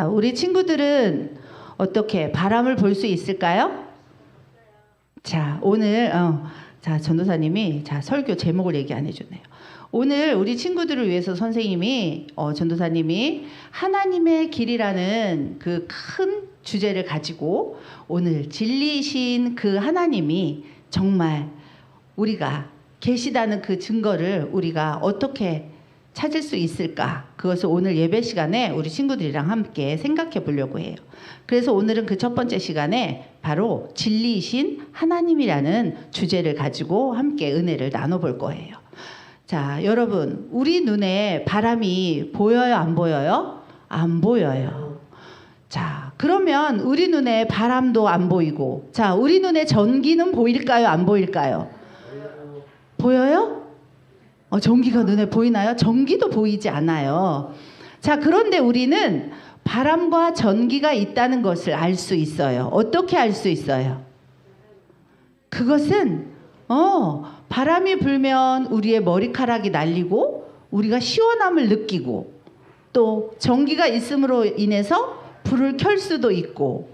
자, 우리 친구들은 어떻게 바람을 볼 수 있을까요? 자, 오늘 자, 전도사님이 설교 제목을 얘기 안 해줬네요. 오늘 우리 친구들을 위해서 선생님이 전도사님이 하나님의 길이라는 그 큰 주제를 가지고 오늘 진리신 그 하나님이 정말 우리가 계시다는 그 증거를 우리가 어떻게 찾을 수 있을까? 그것을 오늘 예배 시간에 우리 친구들이랑 함께 생각해 보려고 해요. 그래서 오늘은 그 첫 번째 시간에 바로 진리이신 하나님이라는 주제를 가지고 함께 은혜를 나눠볼 거예요. 자, 여러분, 우리 눈에 바람이 보여요, 안 보여요? 안 보여요. 자, 그러면 우리 눈에 바람도 안 보이고, 자, 우리 눈에 전기는 보일까요, 안 보일까요? 보여요? 전기가 눈에 보이나요? 전기도 보이지 않아요. 자, 그런데 우리는 바람과 전기가 있다는 것을 알 수 있어요. 어떻게 알 수 있어요? 그것은 바람이 불면 우리의 머리카락이 날리고 우리가 시원함을 느끼고 또 전기가 있음으로 인해서 불을 켤 수도 있고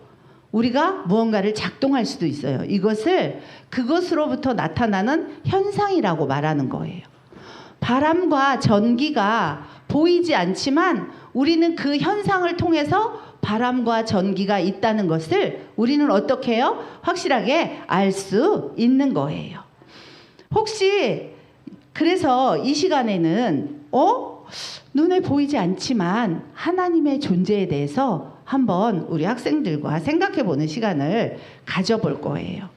우리가 무언가를 작동할 수도 있어요. 이것을 그것으로부터 나타나는 현상이라고 말하는 거예요. 바람과 전기가 보이지 않지만 우리는 그 현상을 통해서 바람과 전기가 있다는 것을 우리는 어떻게 해요? 확실하게 알 수 있는 거예요. 혹시 그래서 이 시간에는 눈에 보이지 않지만 하나님의 존재에 대해서 한번 우리 학생들과 생각해 보는 시간을 가져볼 거예요.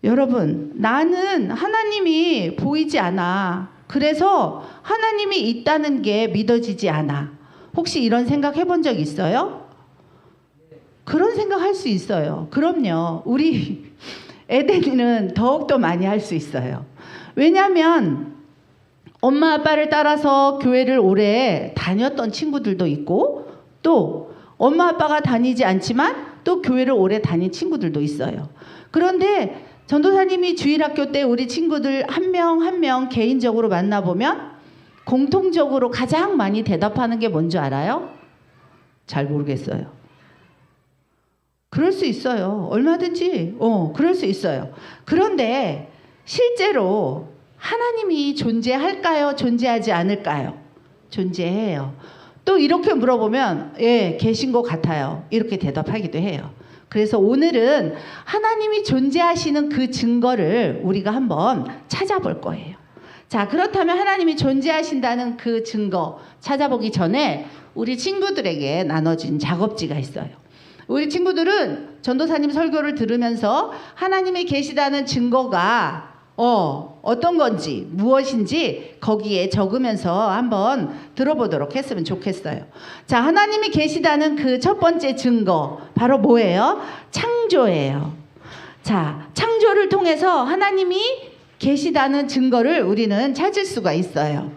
여러분, 나는 하나님이 보이지 않아. 그래서 하나님이 있다는 게 믿어지지 않아. 혹시 이런 생각 해본 적 있어요? 그런 생각 할 수 있어요. 그럼요. 우리 에덴이는 더욱더 많이 할 수 있어요. 왜냐하면 엄마 아빠를 따라서 교회를 오래 다녔던 친구들도 있고 또 엄마 아빠가 다니지 않지만 또 교회를 오래 다닌 친구들도 있어요. 그런데 전도사님이 주일학교 때 우리 친구들 한 명 한 명 개인적으로 만나보면 공통적으로 가장 많이 대답하는 게 뭔지 알아요? 잘 모르겠어요. 그럴 수 있어요. 얼마든지 그럴 수 있어요. 그런데 실제로 하나님이 존재할까요? 존재하지 않을까요? 존재해요. 또 이렇게 물어보면 예, 계신 것 같아요. 이렇게 대답하기도 해요. 그래서 오늘은 하나님이 존재하시는 그 증거를 우리가 한번 찾아볼 거예요. 자, 그렇다면 하나님이 존재하신다는 그 증거 찾아보기 전에 우리 친구들에게 나눠진 작업지가 있어요. 우리 친구들은 전도사님 설교를 들으면서 하나님이 계시다는 증거가 어떤 건지 무엇인지 거기에 적으면서 한번 들어보도록 했으면 좋겠어요. 자, 하나님이 계시다는 그 첫 번째 증거 바로 뭐예요? 창조예요. 자, 창조를 통해서 하나님이 계시다는 증거를 우리는 찾을 수가 있어요.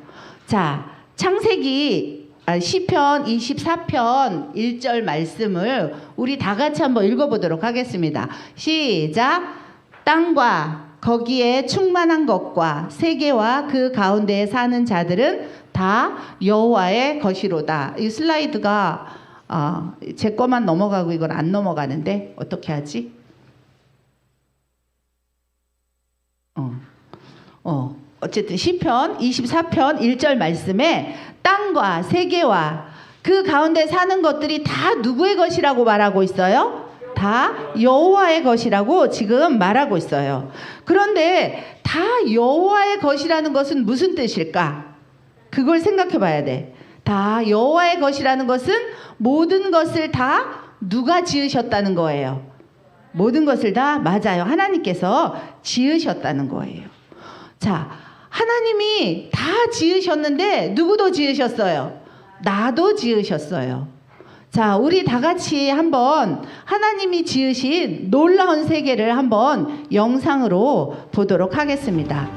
자, 시편 24편 1절 말씀을 우리 다 같이 한번 읽어보도록 하겠습니다. 시작. 땅과 거기에 충만한 것과 세계와 그 가운데에 사는 자들은 다 여호와의 것이로다. 이 슬라이드가 제 거만 넘어가고 이건 안 넘어가는데 어떻게 하지? 어쨌든 시편 24편 1절 말씀에 땅과 세계와 그 가운데 사는 것들이 다 누구의 것이라고 말하고 있어요? 다 여호와의 것이라고 지금 말하고 있어요. 그런데 다 여호와의 것이라는 것은 무슨 뜻일까? 그걸 생각해 봐야 돼. 다 여호와의 것이라는 것은 모든 것을 다 누가 지으셨다는 거예요. 모든 것을 다 맞아요. 하나님께서 지으셨다는 거예요. 자, 하나님이 다 지으셨는데 누구도 지으셨어요? 나도 지으셨어요. 자, 우리 다 같이 한번 하나님이 지으신 놀라운 세계를 한번 영상으로 보도록 하겠습니다.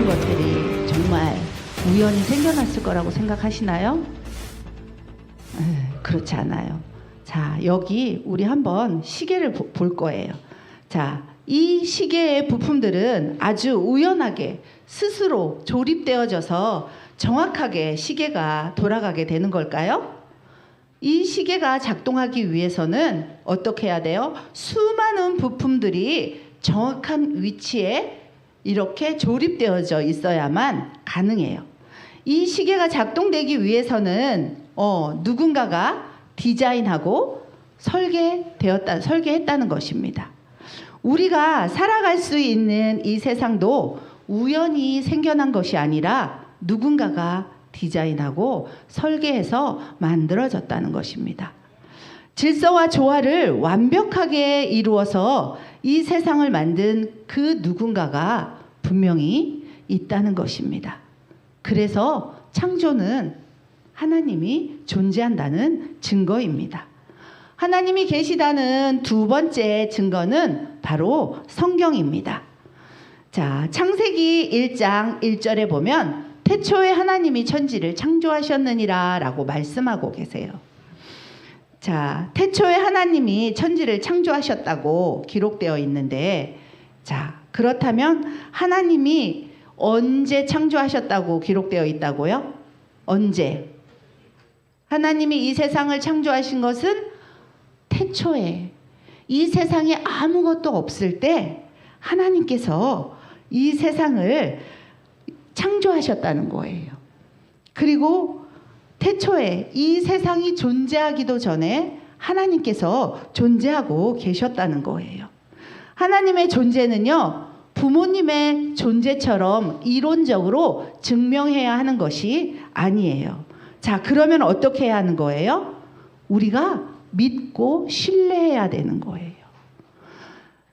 이런 것들이 정말 우연히 생겨났을 거라고 생각하시나요? 그렇지 않아요. 자, 여기 우리 한번 시계를 볼 거예요. 자, 이 시계의 부품들은 아주 우연하게 스스로 조립되어져서 정확하게 시계가 돌아가게 되는 걸까요? 이 시계가 작동하기 위해서는 어떻게 해야 돼요? 수많은 부품들이 정확한 위치에 이렇게 조립되어져 있어야만 가능해요. 이 시계가 작동되기 위해서는 누군가가 디자인하고 설계했다는 것입니다. 우리가 살아갈 수 있는 이 세상도 우연히 생겨난 것이 아니라 누군가가 디자인하고 설계해서 만들어졌다는 것입니다. 질서와 조화를 완벽하게 이루어서 이 세상을 만든 그 누군가가 분명히 있다는 것입니다. 그래서 창조는 하나님이 존재한다는 증거입니다. 하나님이 계시다는 두 번째 증거는 바로 성경입니다. 자, 창세기 1장 1절에 보면 태초에 하나님이 천지를 창조하셨느니라 라고 말씀하고 계세요. 자, 태초에 하나님이 천지를 창조하셨다고 기록되어 있는데, 자, 그렇다면 하나님이 언제 창조하셨다고 기록되어 있다고요? 언제? 하나님이 이 세상을 창조하신 것은 태초에, 이 세상에 아무것도 없을 때 하나님께서 이 세상을 창조하셨다는 거예요. 그리고 태초에 이 세상이 존재하기도 전에 하나님께서 존재하고 계셨다는 거예요. 하나님의 존재는요, 부모님의 존재처럼 이론적으로 증명해야 하는 것이 아니에요. 자, 그러면 어떻게 해야 하는 거예요? 우리가 믿고 신뢰해야 되는 거예요.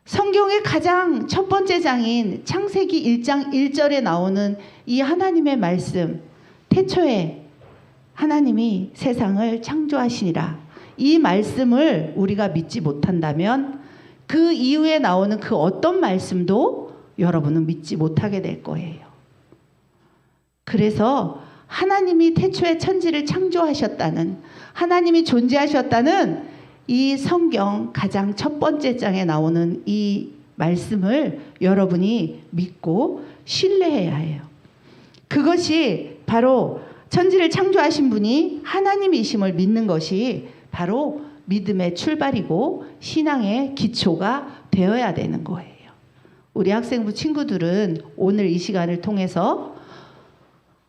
성경의 가장 첫 번째 장인 창세기 1장 1절에 나오는 이 하나님의 말씀, 태초에 하나님이 세상을 창조하시니라, 이 말씀을 우리가 믿지 못한다면 그 이후에 나오는 그 어떤 말씀도 여러분은 믿지 못하게 될 거예요. 그래서 하나님이 태초에 천지를 창조하셨다는, 하나님이 존재하셨다는 이 성경 가장 첫 번째 장에 나오는 이 말씀을 여러분이 믿고 신뢰해야 해요. 그것이 바로 천지를 창조하신 분이 하나님이심을 믿는 것이 바로 믿음의 출발이고 신앙의 기초가 되어야 되는 거예요. 우리 학생부 친구들은 오늘 이 시간을 통해서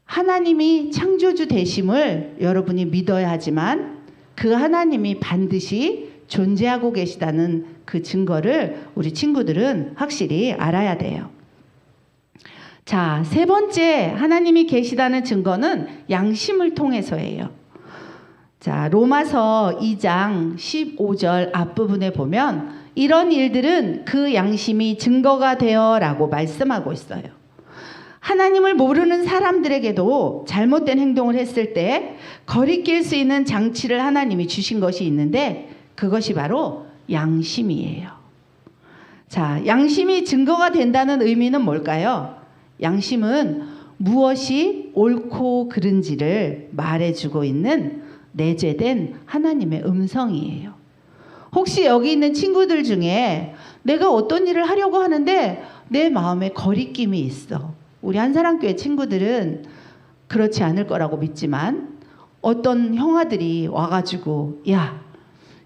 하나님이 창조주 되심을 여러분이 믿어야 하지만 그 하나님이 반드시 존재하고 계시다는 그 증거를 우리 친구들은 확실히 알아야 돼요. 자, 세 번째 하나님이 계시다는 증거는 양심을 통해서예요. 자, 로마서 2장 15절 앞부분에 보면 이런 일들은 그 양심이 증거가 되어 라고 말씀하고 있어요. 하나님을 모르는 사람들에게도 잘못된 행동을 했을 때 거리낄 수 있는 장치를 하나님이 주신 것이 있는데 그것이 바로 양심이에요. 자, 양심이 증거가 된다는 의미는 뭘까요? 양심은 무엇이 옳고 그른지를 말해주고 있는 내재된 하나님의 음성이에요. 혹시 여기 있는 친구들 중에 내가 어떤 일을 하려고 하는데 내 마음에 거리낌이 있어. 우리 한사랑교회 친구들은 그렇지 않을 거라고 믿지만 어떤 형아들이 와가지고 야,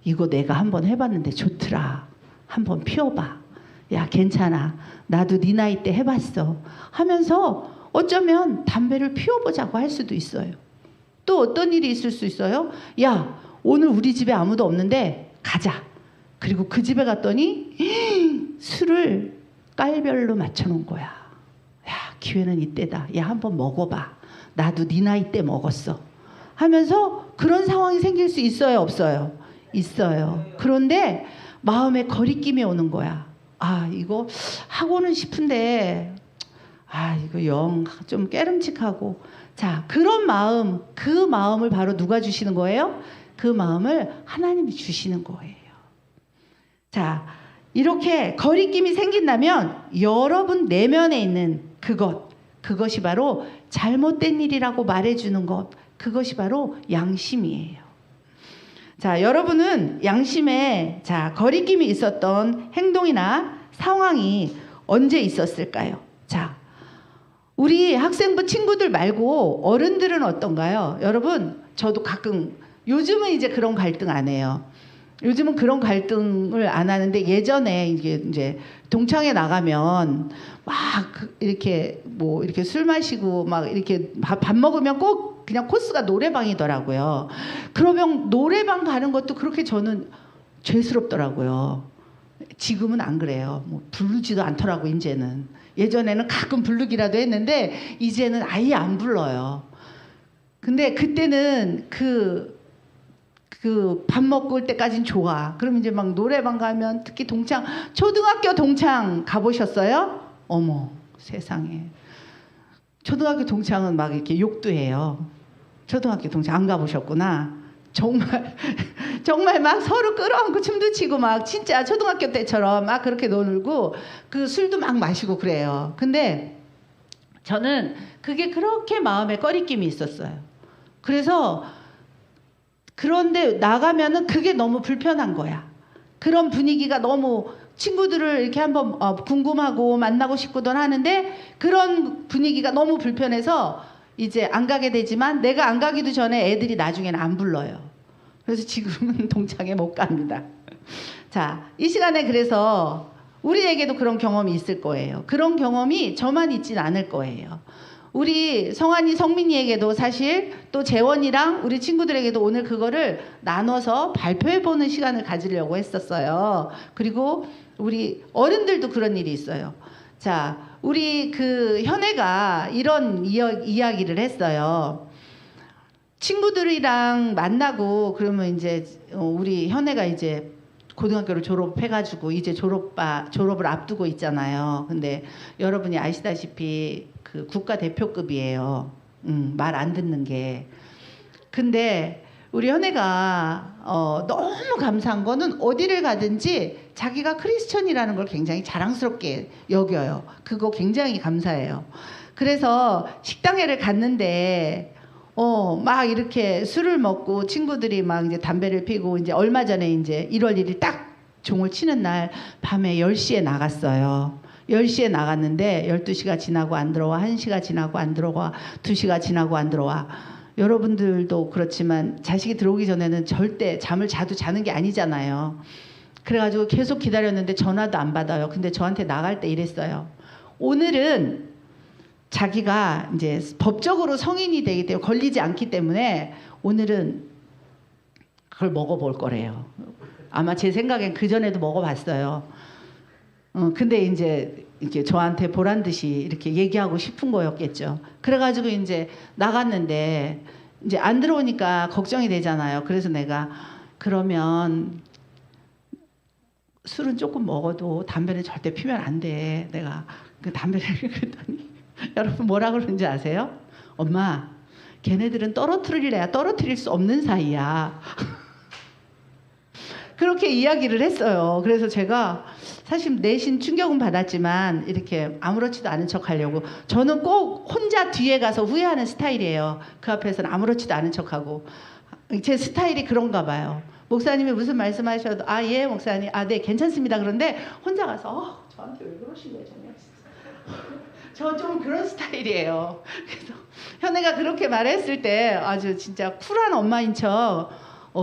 이거 내가 한번 해봤는데 좋더라. 한번 피워봐. 야, 괜찮아. 나도 네 나이 때 해봤어. 하면서 어쩌면 담배를 피워보자고 할 수도 있어요. 또 어떤 일이 있을 수 있어요? 야, 오늘 우리 집에 아무도 없는데 가자. 그리고 그 집에 갔더니 술을 깔별로 맞춰놓은 거야. 야, 기회는 이때다. 야, 한번 먹어봐. 나도 네 나이 때 먹었어. 하면서 그런 상황이 생길 수 있어요, 없어요? 있어요. 그런데 마음에 거리낌이 오는 거야. 아, 이거 하고는 싶은데 이거 영 좀 깨름칙하고. 자, 그런 마음, 그 마음을 바로 누가 주시는 거예요? 그 마음을 하나님이 주시는 거예요. 자, 이렇게 거리낌이 생긴다면 여러분 내면에 있는 그것, 그것이 바로 잘못된 일이라고 말해주는 것, 그것이 바로 양심이에요. 자, 여러분은 양심에 거리낌이 있었던 행동이나 상황이 언제 있었을까요? 자, 우리 학생부 친구들 말고 어른들은 어떤가요? 여러분, 저도 가끔, 요즘은 이제 그런 갈등 안 해요. 요즘은 그런 갈등을 안 하는데, 예전에 이제 동창회 나가면 막 이렇게 이렇게 술 마시고 막 이렇게 밥 먹으면 꼭 그냥 코스가 노래방이더라고요. 그러면 노래방 가는 것도 그렇게 저는 죄스럽더라고요. 지금은 안 그래요. 부르지도 않더라고, 이제는. 예전에는 가끔 부르기라도 했는데 이제는 아예 안 불러요. 근데 그때는 그 밥 먹고 올 때까진 좋아. 그럼 이제 막 노래방 가면, 특히 초등학교 동창 가보셨어요? 어머, 세상에. 초등학교 동창은 막 이렇게 욕도 해요. 초등학교 동창 안 가보셨구나. 정말 막 서로 끌어안고 춤도 추고 막 진짜 초등학교 때처럼 막 그렇게 놀고 그 술도 막 마시고 그래요. 근데 저는 그게 그렇게 마음에 꺼리낌이 있었어요. 그래서 그런데 나가면은 그게 너무 불편한 거야. 그런 분위기가 너무, 친구들을 이렇게 한번 궁금하고 만나고 싶고도 하는데 그런 분위기가 너무 불편해서 이제 안 가게 되지만, 내가 안 가기도 전에 애들이 나중에는 안 불러요. 그래서 지금은 동창회 못 갑니다. 자, 이 시간에 그래서 우리에게도 그런 경험이 있을 거예요. 그런 경험이 저만 있진 않을 거예요. 우리 성환이, 성민이에게도 사실, 또 재원이랑 우리 친구들에게도 오늘 그거를 나눠서 발표해보는 시간을 가지려고 했었어요. 그리고 우리 어른들도 그런 일이 있어요. 자, 우리 현애가 이런 이야기를 했어요. 친구들이랑 만나고 그러면 이제 우리 현애가 이제 고등학교를 졸업해가지고 이제 졸업을 앞두고 있잖아요. 근데 여러분이 아시다시피 그 국가대표급이에요. 말 안 듣는 게. 근데 우리 현애가 너무 감사한 거는 어디를 가든지 자기가 크리스천이라는 걸 굉장히 자랑스럽게 여겨요. 그거 굉장히 감사해요. 그래서 식당회를 갔는데 막 이렇게 술을 먹고 친구들이 막 이제 담배를 피고, 이제 얼마 전에 이제 1월 1일 딱 종을 치는 날 밤에 10시에 나갔어요. 10시에 나갔는데 12시가 지나고 안 들어와, 1시가 지나고 안 들어와, 2시가 지나고 안 들어와. 여러분들도 그렇지만 자식이 들어오기 전에는 절대 잠을 자는 게 아니잖아요. 그래가지고 계속 기다렸는데 전화도 안 받아요. 근데 저한테 나갈 때 이랬어요. 오늘은 자기가 이제 법적으로 성인이 되기 때문에, 걸리지 않기 때문에 오늘은 그걸 먹어볼 거래요. 아마 제 생각엔 그전에도 먹어봤어요. 근데 이제 저한테 보란 듯이 이렇게 얘기하고 싶은 거였겠죠. 그래가지고 이제 나갔는데 이제 안 들어오니까 걱정이 되잖아요. 그래서 내가, 그러면 술은 조금 먹어도 담배는 절대 피면 안 돼. 내가 그 담배를 그랬더니 여러분 뭐라 그러는지 아세요? 엄마, 걔네들은 떨어뜨릴래야 떨어뜨릴 수 없는 사이야. 그렇게 이야기를 했어요. 그래서 제가 사실 내심 충격은 받았지만 이렇게 아무렇지도 않은 척 하려고, 저는 꼭 혼자 뒤에 가서 후회하는 스타일이에요. 그 앞에서는 아무렇지도 않은 척하고. 제 스타일이 그런가 봐요. 목사님이 무슨 말씀하셔도 예 목사님, 네 괜찮습니다. 그런데 혼자 가서 저한테 왜 그러신 거예요, 저 좀 그런 스타일이에요. 그래서 현애가 그렇게 말했을 때 아주 진짜 쿨한 엄마인 척,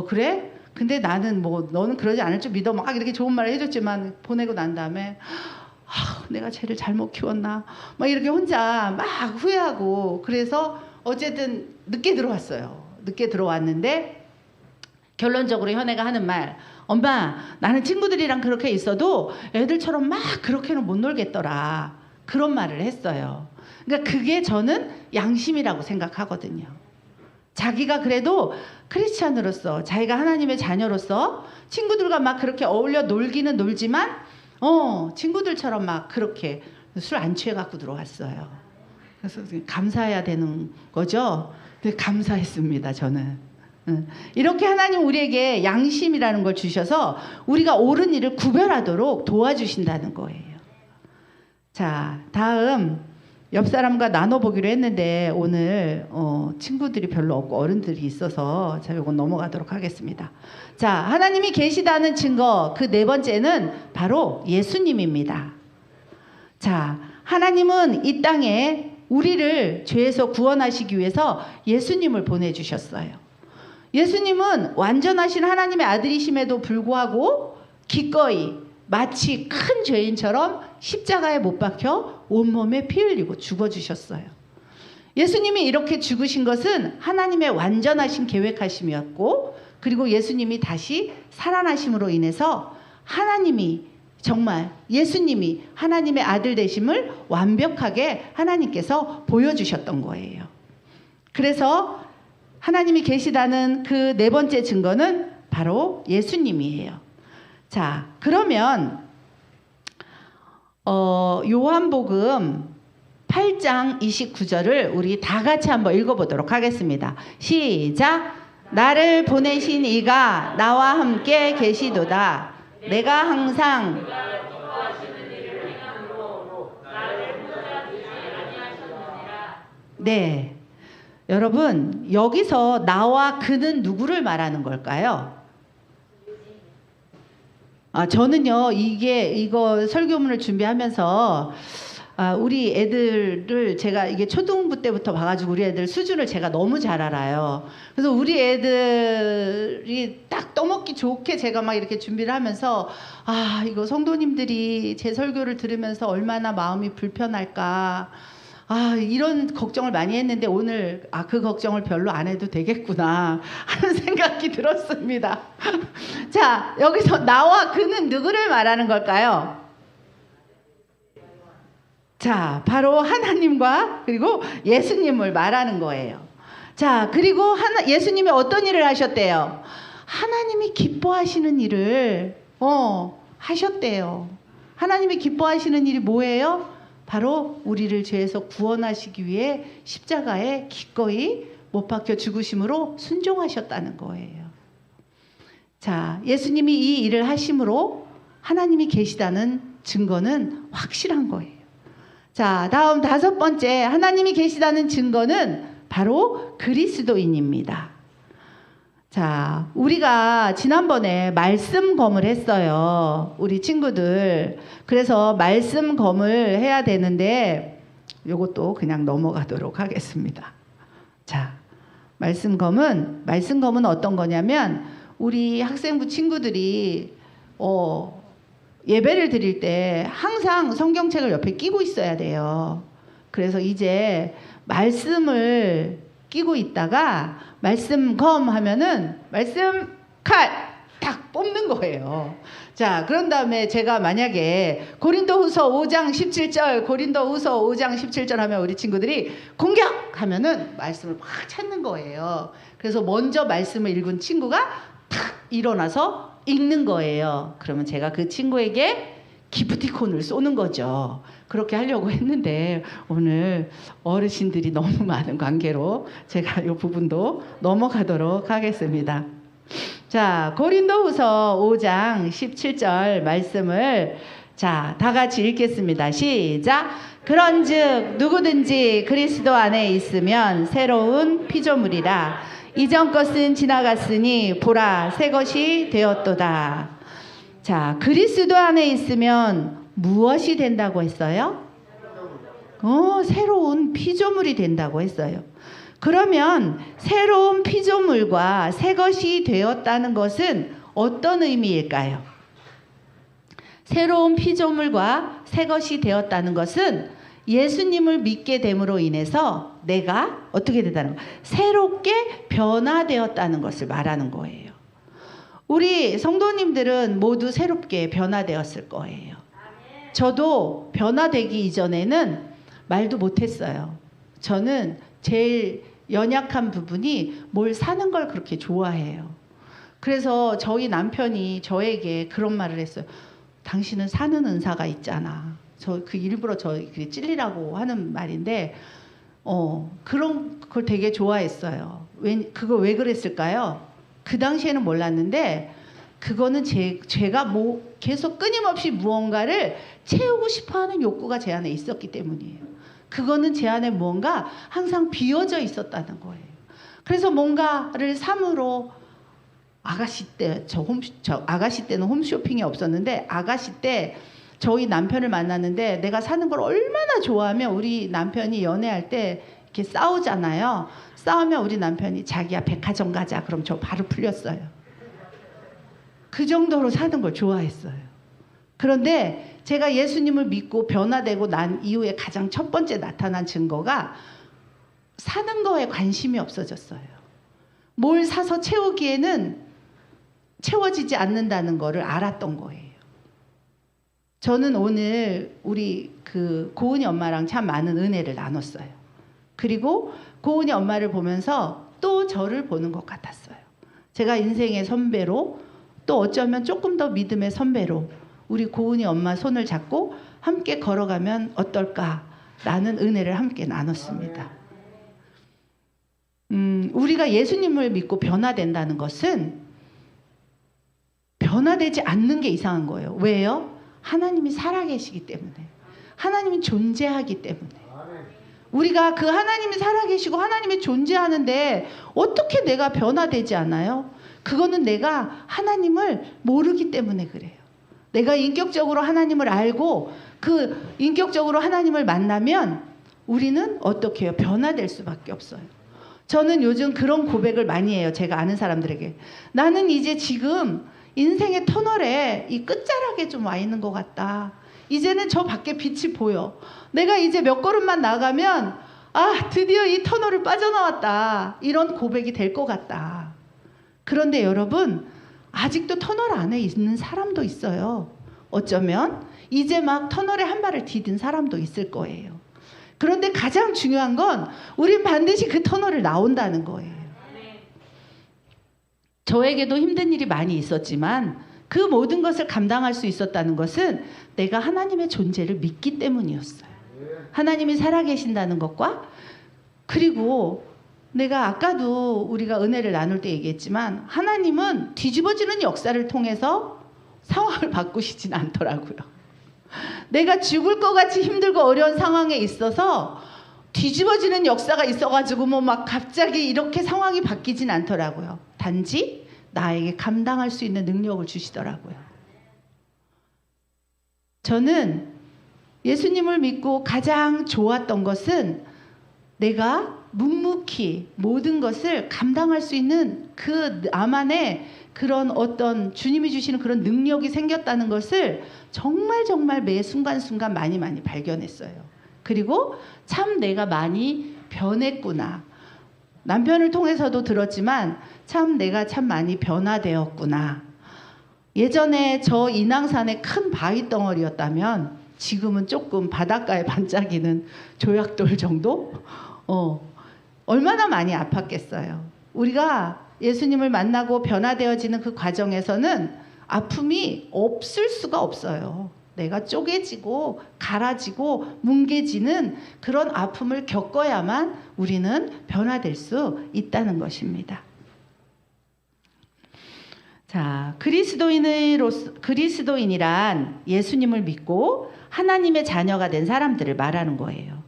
그래? 근데 나는 너는 그러지 않을 줄 믿어, 막 이렇게 좋은 말을 해줬지만, 보내고 난 다음에 내가 쟤를 잘못 키웠나 막 이렇게 혼자 막 후회하고. 그래서 어쨌든 늦게 들어왔어요. 늦게 들어왔는데 결론적으로 현애가 하는 말, 엄마, 나는 친구들이랑 그렇게 있어도 애들처럼 막 그렇게는 못 놀겠더라. 그런 말을 했어요. 그러니까 그게 저는 양심이라고 생각하거든요. 자기가 그래도 크리스찬으로서, 자기가 하나님의 자녀로서 친구들과 막 그렇게 어울려 놀기는 놀지만 친구들처럼 막 그렇게 술 안 취해 갖고 들어왔어요. 그래서 감사해야 되는 거죠. 근데 감사했습니다, 저는. 이렇게 하나님 우리에게 양심이라는 걸 주셔서 우리가 옳은 일을 구별하도록 도와주신다는 거예요. 자, 다음 옆 사람과 나눠보기로 했는데 오늘 친구들이 별로 없고 어른들이 있어서 자, 요건 넘어가도록 하겠습니다. 자, 하나님이 계시다는 증거 그 네 번째는 바로 예수님입니다. 자, 하나님은 이 땅에 우리를 죄에서 구원하시기 위해서 예수님을 보내주셨어요. 예수님은 완전하신 하나님의 아들이심에도 불구하고 기꺼이 마치 큰 죄인처럼 십자가에 못 박혀 온몸에 피 흘리고 죽어주셨어요. 예수님이 이렇게 죽으신 것은 하나님의 완전하신 계획하심이었고, 그리고 예수님이 다시 살아나심으로 인해서 하나님이 정말 예수님이 하나님의 아들 되심을 완벽하게 하나님께서 보여주셨던 거예요. 그래서 하나님이 계시다는 그 네 번째 증거는 바로 예수님이에요. 자, 그러면 요한복음 8장 29절을 우리 다 같이 한번 읽어보도록 하겠습니다. 시작! 나를 보내신 이가 나와 함께 계시도다. 내가 항상 네, 여러분 여기서 나와 그는 누구를 말하는 걸까요? 저는요 이거 설교문을 준비하면서 우리 애들을 제가 이게 초등부 때부터 봐가지고 우리 애들 수준을 제가 너무 잘 알아요. 그래서 우리 애들이 딱 떠먹기 좋게 제가 막 이렇게 준비를 하면서 이거 성도님들이 제 설교를 들으면서 얼마나 마음이 불편할까, 이런 걱정을 많이 했는데 오늘 그 걱정을 별로 안 해도 되겠구나 하는 생각이 들었습니다. 자, 여기서 나와 그는 누구를 말하는 걸까요? 자, 바로 하나님과 그리고 예수님을 말하는 거예요. 자, 그리고 예수님이 어떤 일을 하셨대요? 하나님이 기뻐하시는 일을 하셨대요. 하나님이 기뻐하시는 일이 뭐예요? 바로 우리를 죄에서 구원하시기 위해 십자가에 기꺼이 못 박혀 죽으심으로 순종하셨다는 거예요. 자, 예수님이 이 일을 하심으로 하나님이 계시다는 증거는 확실한 거예요. 자, 다음 다섯 번째 하나님이 계시다는 증거는 바로 그리스도인입니다. 자, 우리가 지난번에 말씀 검을 했어요. 우리 친구들. 그래서 말씀 검을 해야 되는데 요것도 그냥 넘어가도록 하겠습니다. 자, 말씀 검은 어떤 거냐면 우리 학생부 친구들이 예배를 드릴 때 항상 성경책을 옆에 끼고 있어야 돼요. 그래서 이제 말씀을 끼고 있다가 말씀 검 하면은 말씀 칼 딱 뽑는 거예요. 자, 그런 다음에 제가 만약에 고린도후서 5장 17절 하면 우리 친구들이 공격 하면은 말씀을 막 찾는 거예요. 그래서 먼저 말씀을 읽은 친구가 탁 일어나서 읽는 거예요. 그러면 제가 그 친구에게 기프티콘을 쏘는 거죠. 그렇게 하려고 했는데 오늘 어르신들이 너무 많은 관계로 제가 이 부분도 넘어가도록 하겠습니다. 자, 고린도후서 5장 17절 말씀을 다 같이 읽겠습니다. 시작! 그런즉 누구든지 그리스도 안에 있으면 새로운 피조물이라. 이전 것은 지나갔으니 보라 새 것이 되었도다. 자, 그리스도 안에 있으면 무엇이 된다고 했어요? 새로운 피조물이 된다고 했어요. 그러면 새로운 피조물과 새 것이 되었다는 것은 어떤 의미일까요? 새로운 피조물과 새 것이 되었다는 것은 예수님을 믿게 됨으로 인해서 내가 어떻게 되다는 거예요? 새롭게 변화되었다는 것을 말하는 거예요. 우리 성도님들은 모두 새롭게 변화되었을 거예요. 저도 변화되기 이전에는 말도 못했어요. 저는 제일 연약한 부분이 뭘 사는 걸 그렇게 좋아해요. 그래서 저희 남편이 저에게 그런 말을 했어요. 당신은 사는 은사가 있잖아. 그 일부러 찔리라고 하는 말인데 그런 걸 되게 좋아했어요. 그거 왜 그랬을까요? 그 당시에는 몰랐는데 그거는 제가 계속 끊임없이 무언가를 채우고 싶어하는 욕구가 제 안에 있었기 때문이에요. 그거는 제 안에 무언가 항상 비어져 있었다는 거예요. 그래서 뭔가를 삼으로 아가씨 때 아가씨 때는 홈쇼핑이 없었는데 아가씨 때 저희 남편을 만났는데 내가 사는 걸 얼마나 좋아하면 우리 남편이 연애할 때 이렇게 싸우잖아요. 싸우면 우리 남편이 자기야 백화점 가자. 그럼 저 바로 풀렸어요. 그 정도로 사는 걸 좋아했어요. 그런데 제가 예수님을 믿고 변화되고 난 이후에 가장 첫 번째 나타난 증거가 사는 거에 관심이 없어졌어요. 뭘 사서 채우기에는 채워지지 않는다는 거를 알았던 거예요. 저는 오늘 우리 그 고은이 엄마랑 참 많은 은혜를 나눴어요. 그리고 고은이 엄마를 보면서 또 저를 보는 것 같았어요. 제가 인생의 선배로 또 어쩌면 조금 더 믿음의 선배로 우리 고은이 엄마 손을 잡고 함께 걸어가면 어떨까라는 은혜를 함께 나눴습니다. 우리가 예수님을 믿고 변화된다는 것은 변화되지 않는 게 이상한 거예요. 왜요? 하나님이 살아계시기 때문에. 하나님이 존재하기 때문에. 우리가 그 하나님이 살아계시고 하나님이 존재하는데 어떻게 내가 변화되지 않아요? 그거는 내가 하나님을 모르기 때문에 그래요. 내가 인격적으로 하나님을 알고 그 인격적으로 하나님을 만나면 우리는 어떻게 해요? 변화될 수밖에 없어요. 저는 요즘 그런 고백을 많이 해요. 제가 아는 사람들에게. 나는 이제 지금 인생의 터널에 이 끝자락에 좀 와 있는 것 같다. 이제는 저 밖에 빛이 보여. 내가 이제 몇 걸음만 나가면 아 드디어 이 터널을 빠져나왔다. 이런 고백이 될 것 같다. 그런데 여러분 아직도 터널 안에 있는 사람도 있어요. 어쩌면 이제 막 터널에 한 발을 디딘 사람도 있을 거예요. 그런데 가장 중요한 건 우린 반드시 그 터널을 나온다는 거예요. 저에게도 힘든 일이 많이 있었지만 그 모든 것을 감당할 수 있었다는 것은 내가 하나님의 존재를 믿기 때문이었어요. 하나님이 살아계신다는 것과 그리고 내가 아까도 우리가 은혜를 나눌 때 얘기했지만 하나님은 뒤집어지는 역사를 통해서 상황을 바꾸시진 않더라고요. 내가 죽을 것 같이 힘들고 어려운 상황에 있어서 뒤집어지는 역사가 있어가지고 뭐 막 갑자기 이렇게 상황이 바뀌진 않더라고요. 단지 나에게 감당할 수 있는 능력을 주시더라고요. 저는 예수님을 믿고 가장 좋았던 것은 내가 묵묵히 모든 것을 감당할 수 있는 그 나만의 그런 어떤 주님이 주시는 그런 능력이 생겼다는 것을 정말 매 순간순간 많이 발견했어요. 그리고 참 내가 많이 변했구나. 남편을 통해서도 들었지만 참 내가 참 많이 변화되었구나. 예전에 저 인왕산의 큰 바위 덩어리였다면 지금은 조금 바닷가에 반짝이는 조약돌 정도? 얼마나 많이 아팠겠어요. 우리가 예수님을 만나고 변화되어지는 그 과정에서는 아픔이 없을 수가 없어요. 내가 쪼개지고 갈아지고 뭉개지는 그런 아픔을 겪어야만 우리는 변화될 수 있다는 것입니다. 자, 그리스도인이란 예수님을 믿고 하나님의 자녀가 된 사람들을 말하는 거예요.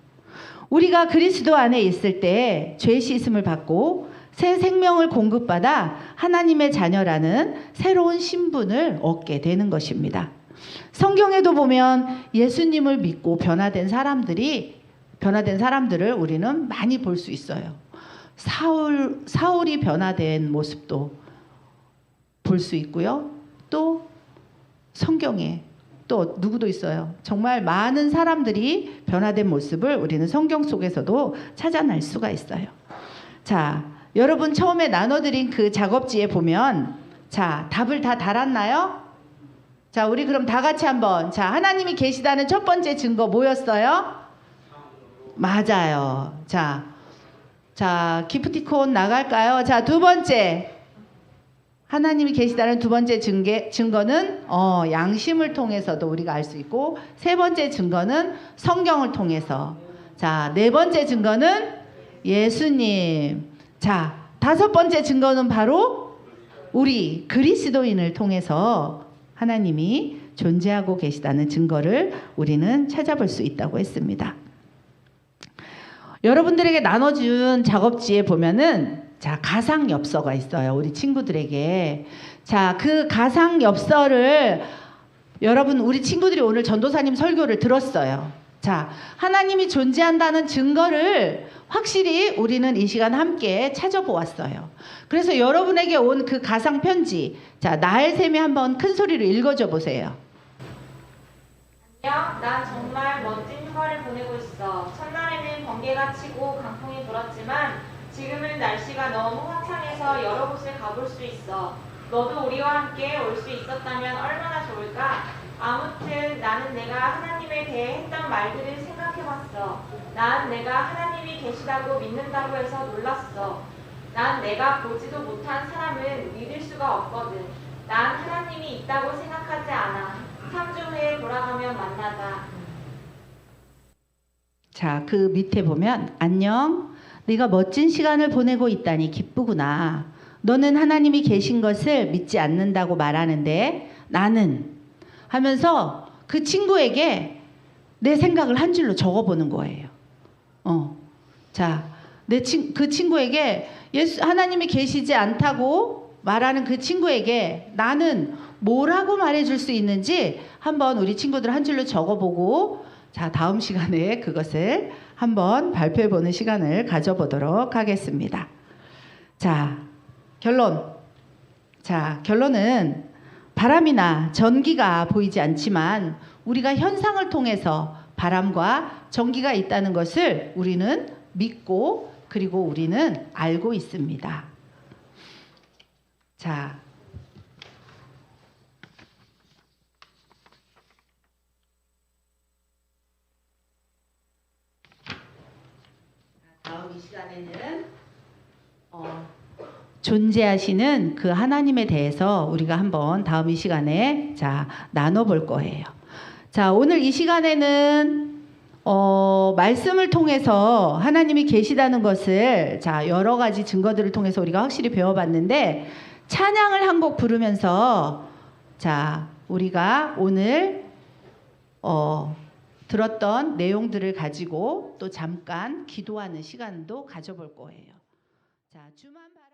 우리가 그리스도 안에 있을 때 죄 씻음을 받고 새 생명을 공급받아 하나님의 자녀라는 새로운 신분을 얻게 되는 것입니다. 성경에도 보면 예수님을 믿고 변화된 사람들을 우리는 많이 볼 수 있어요. 사울이 변화된 모습도 볼 수 있고요. 또 성경에 또 누구도 있어요. 정말 많은 사람들이 변화된 모습을 우리는 성경 속에서도 찾아낼 수가 있어요. 자, 여러분 처음에 나눠드린 그 작업지에 보면 자, 답을 다 달았나요? 자, 우리 그럼 다 같이 한번 자, 하나님이 계시다는 첫 번째 증거 뭐였어요? 맞아요. 자, 기프티콘 나갈까요? 자, 두 번째 하나님이 계시다는 두 번째 증거는 양심을 통해서도 우리가 알 수 있고 세 번째 증거는 성경을 통해서 자, 네 번째 증거는 예수님 자, 다섯 번째 증거는 바로 우리 그리스도인을 통해서 하나님이 존재하고 계시다는 증거를 우리는 찾아볼 수 있다고 했습니다. 여러분들에게 나눠준 작업지에 보면은 자, 가상 엽서가 있어요. 우리 친구들에게. 자, 그 가상 엽서를 여러분 우리 친구들이 오늘 전도사님 설교를 들었어요. 자, 하나님이 존재한다는 증거를 확실히 우리는 이 시간 함께 찾아보았어요. 그래서 여러분에게 온 그 가상 편지, 자, 나엘샘이 한번 큰 소리로 읽어줘 보세요. 안녕, 난 정말 멋진 휴가를 보내고 있어. 첫날에는 번개가 치고 강풍이 불었지만 지금은 날씨가 너무 화창해서 여러 곳을 가볼 수 있어. 너도 우리와 함께 올 수 있었다면 얼마나 좋을까? 아무튼 나는 내가 하나님에 대해 했던 말들을 생각해봤어. 난 내가 하나님이 계시다고 믿는다고 해서 놀랐어. 난 내가 보지도 못한 사람은 믿을 수가 없거든. 난 하나님이 있다고 생각하지 않아. 3주 후에 돌아가면 만나자. 자, 그 밑에 보면 안녕. 네가 멋진 시간을 보내고 있다니 기쁘구나. 너는 하나님이 계신 것을 믿지 않는다고 말하는데 나는 하면서 그 친구에게 내 생각을 한 줄로 적어보는 거예요. 자, 그 친구에게 하나님이 계시지 않다고 말하는 그 친구에게 나는 뭐라고 말해줄 수 있는지 한번 우리 친구들 한 줄로 적어보고 자, 다음 시간에 그것을 한번 발표해보는 시간을 가져보도록 하겠습니다. 자, 결론은 바람이나 전기가 보이지 않지만 우리가 현상을 통해서 바람과 전기가 있다는 것을 우리는 믿고 그리고 우리는 알고 있습니다. 자, 다음 이 시간에는 존재하시는 그 하나님에 대해서 우리가 한번 다음 이 시간에 자, 나눠볼 거예요. 자, 오늘 이 시간에는 말씀을 통해서 하나님이 계시다는 것을 자, 여러 가지 증거들을 통해서 우리가 확실히 배워봤는데 찬양을 한 곡 부르면서 자, 우리가 오늘 들었던 내용들을 가지고 또 잠깐 기도하는 시간도 가져볼 거예요. 자, 주만 바라